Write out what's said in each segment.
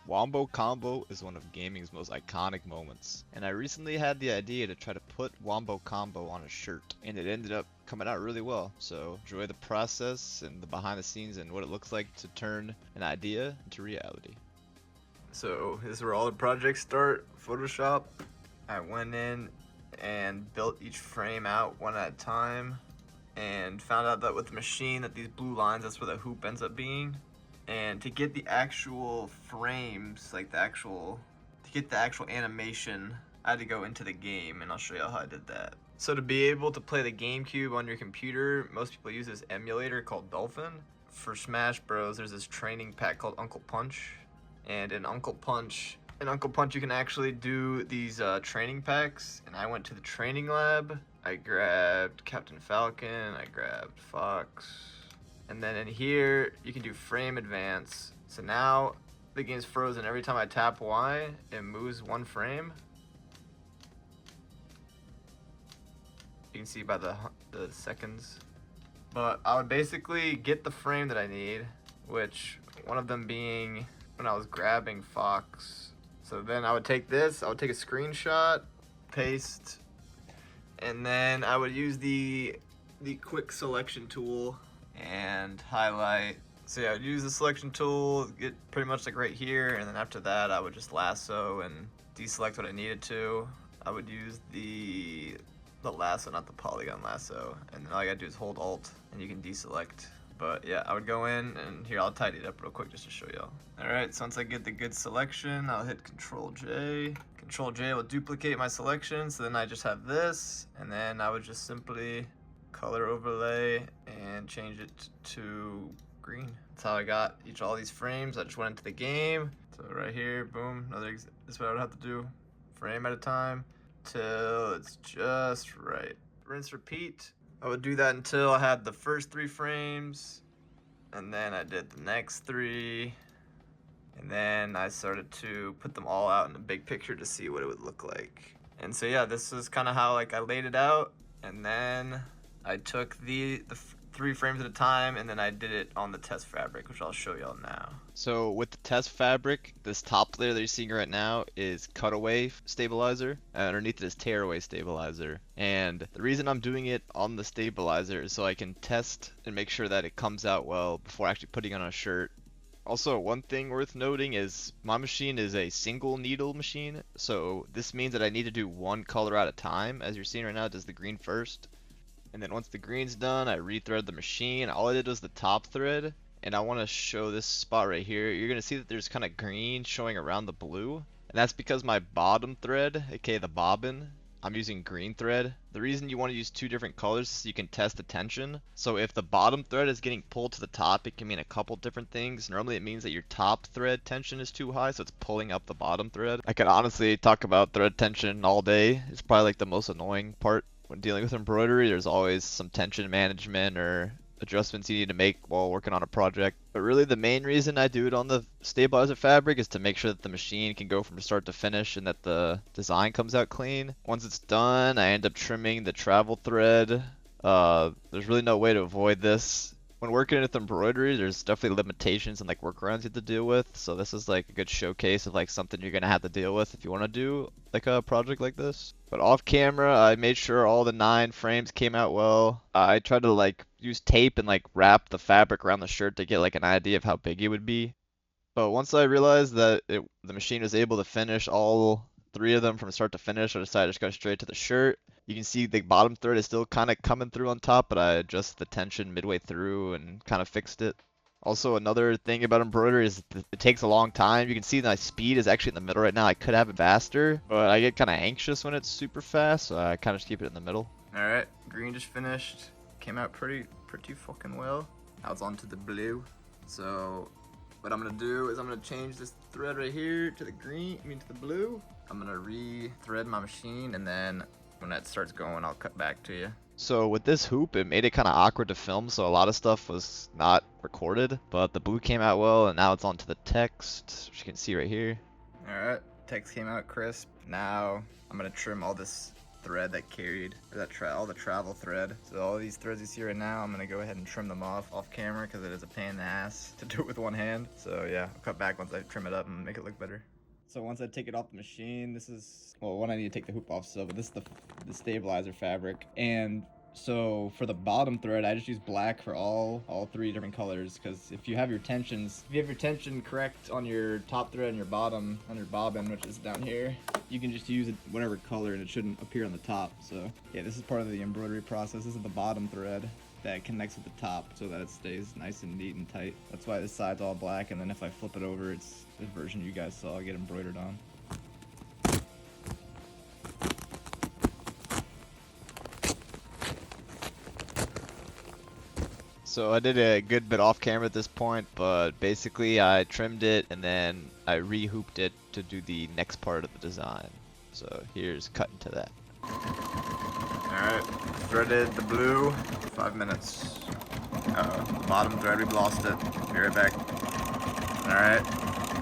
Wombo Combo is one of gaming's most iconic moments, and I recently had the idea to try to put Wombo Combo on a shirt, and it ended up coming out really well. So enjoy the process and the behind the scenes and what it looks like to turn an idea into reality. So this is where all the projects start. Photoshop. I went in and built each frame out one at a time, and found out that with the machine that these blue lines, that's where the hoop ends up being. And to get the actual frames, to get the actual animation, I had to go into the game, and I'll show you how I did that. So to be able to play the GameCube on your computer, most people use this emulator called Dolphin. For Smash Bros, there's this training pack called Uncle Punch. And in Uncle Punch, you can actually do these training packs. And I went to the training lab. I grabbed Captain Falcon, I grabbed Fox. And then in here, you can do frame advance. So now the game's frozen. Every time I tap Y, it moves one frame. You can see by the seconds. But I would basically get the frame that I need, which one of them being when I was grabbing Fox. So then I would take this, I would take a screenshot, paste, and then I would use the quick selection tool and highlight. So yeah, I would use the selection tool, get pretty much like right here, and then after that I would just lasso and deselect what I needed to. I would use the lasso, not the polygon lasso, and then all you gotta do is hold Alt and you can deselect. But yeah, I would go in, and here I'll tidy it up real quick just to show y'all. Alright, so once I get the good selection, I'll hit Control J. Control J will duplicate my selection, so then I just have this, and then I would just simply color overlay and change it to green. That's how I got all these frames. I just went into the game. So right here, boom, this is what I would have to do. Frame at a time till it's just right. Rinse, repeat. I would do that until I had the first 3 frames, and then I did the next 3, and then I started to put them all out in a big picture to see what it would look like. And so yeah, this is kind of how I laid it out, and then I took the 3 frames at a time, and then I did it on the test fabric, which I'll show y'all now. So with the test fabric, this top layer that you're seeing right now is cutaway stabilizer, and underneath it is tearaway stabilizer. And the reason I'm doing it on the stabilizer is so I can test and make sure that it comes out well before actually putting it on a shirt. Also, one thing worth noting is my machine is a single needle machine, so this means that I need to do one color at a time. As you're seeing right now, it does the green first. And then once the green's done, I rethread the machine. All I did was the top thread, and I want to show this spot right here. You're going to see that there's kind of green showing around the blue, and that's because my bottom thread, aka the bobbin, I'm using green thread. The reason you want to use 2 different colors is so you can test the tension. So if the bottom thread is getting pulled to the top, it can mean a couple different things. Normally it means that your top thread tension is too high, so it's pulling up the bottom thread. I can honestly talk about thread tension all day. It's probably like the most annoying part when dealing with embroidery. There's always some tension management or adjustments you need to make while working on a project. But really the main reason I do it on the stabilizer fabric is to make sure that the machine can go from start to finish and that the design comes out clean. Once it's done, I end up trimming the travel thread. There's really no way to avoid this. When working with embroidery, there's definitely limitations and workarounds you have to deal with. So this is a good showcase of something you're gonna have to deal with if you want to do a project like this. But off camera, I made sure all the 9 frames came out well. I tried to use tape and wrap the fabric around the shirt to get an idea of how big it would be. But once I realized that the machine was able to finish all 3 of them from start to finish, I decided to just go straight to the shirt. You can see the bottom thread is still kind of coming through on top, but I adjusted the tension midway through and kind of fixed it. Also, another thing about embroidery is it takes a long time. You can see my speed is actually in the middle right now. I could have it faster, but I get kind of anxious when it's super fast, so I kind of just keep it in the middle. Alright, green just finished. Came out pretty fucking well. Now it's on to the blue. So what I'm going to do is I'm going to change this thread right here to the green, to the blue. I'm going to re-thread my machine, and then when that starts going, I'll cut back to you. So with this hoop, it made it kind of awkward to film, so a lot of stuff was not recorded, but the blue came out well, and now it's onto the text, which you can see right here. Alright, text came out crisp. Now I'm going to trim all this thread that carried, or all the travel thread. So all these threads you see right now, I'm gonna go ahead and trim them off camera because it is a pain in the ass to do it with one hand. So yeah, I'll cut back once I trim it up and make it look better. So once I take it off the machine, this is, well, one I need to take the hoop off still, but this is the stabilizer fabric. And so for the bottom thread, I just use black for all three different colors, because if you have your tension correct on your top thread and your bottom on your bobbin, which is down here, you can just use it whatever color and it shouldn't appear on the top. So yeah, this is part of the embroidery process. This is the bottom thread that connects with the top so that it stays nice and neat and tight. That's why this side's all black, and then if I flip it over, it's the version you guys saw get embroidered on. So I did a good bit off camera at this point, but basically I trimmed it and then I re-hooped it to do the next part of the design. So here's cutting to that. Alright, threaded the blue, 5 minutes. The bottom thread, we've lost it. Be right back. Alright,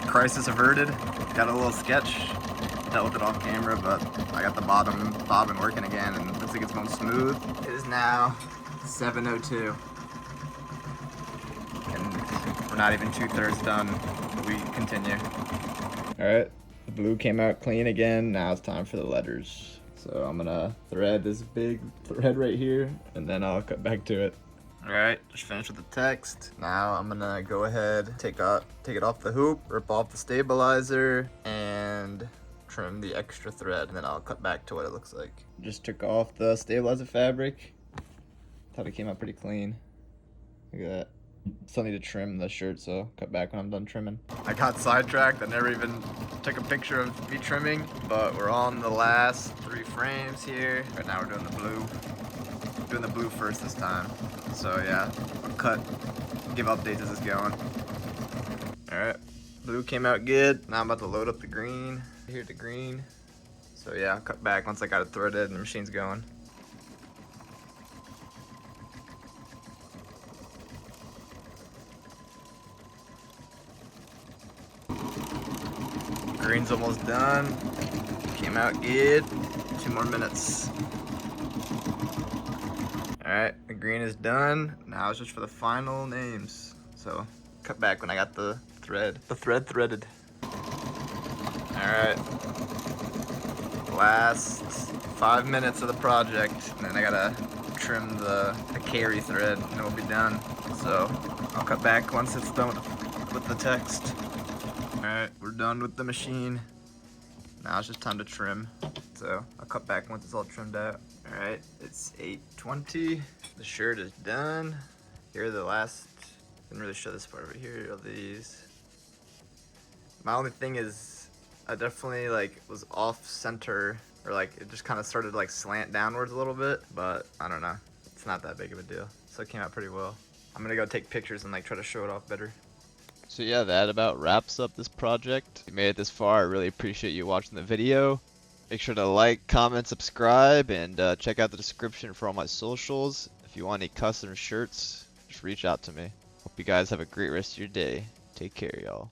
crisis averted. Got a little sketch. Dealt with it off camera, but I got the bottom bobbin working again, and looks like it's going smooth. It is now 7:02. And we're not even 2/3 done. We continue. Alright, the blue came out clean again. Now it's time for the letters. So I'm gonna thread this big thread right here, and then I'll cut back to it. Alright, just finished with the text. Now I'm gonna go ahead, take it off the hoop, rip off the stabilizer, and trim the extra thread, and then I'll cut back to what it looks like. Just took off the stabilizer fabric. Thought it came out pretty clean. Look at that. Still need to trim the shirt, so cut back when I'm done trimming. I got sidetracked. I never even took a picture of me trimming, but we're on the last 3 frames here. Right now we're doing the blue. Doing the blue first this time. So yeah, I'll give updates as it's going. Alright, blue came out good. Now I'm about to load up the green. Here's the green. So yeah, I'll cut back once I got it threaded and the machine's going. Green's almost done. Came out good. 2 more minutes. Alright, the green is done. Now it's just for the final names. So, cut back when I got the thread threaded. Alright. Last 5 minutes of the project. And then I gotta trim the carry thread and it'll be done. So, I'll cut back once it's done with the text. Alright, we're done with the machine. Now it's just time to trim. So I'll cut back once it's all trimmed out. Alright, it's 8:20. The shirt is done. Here are the last, didn't really show this part over here, of these. My only thing is I definitely was off center, or it just kind of started to slant downwards a little bit, but I don't know. It's not that big of a deal. So it came out pretty well. I'm gonna go take pictures and try to show it off better. So yeah, that about wraps up this project. If you made it this far, I really appreciate you watching the video. Make sure to like, comment, subscribe, and check out the description for all my socials. If you want any custom shirts, just reach out to me. Hope you guys have a great rest of your day. Take care, y'all.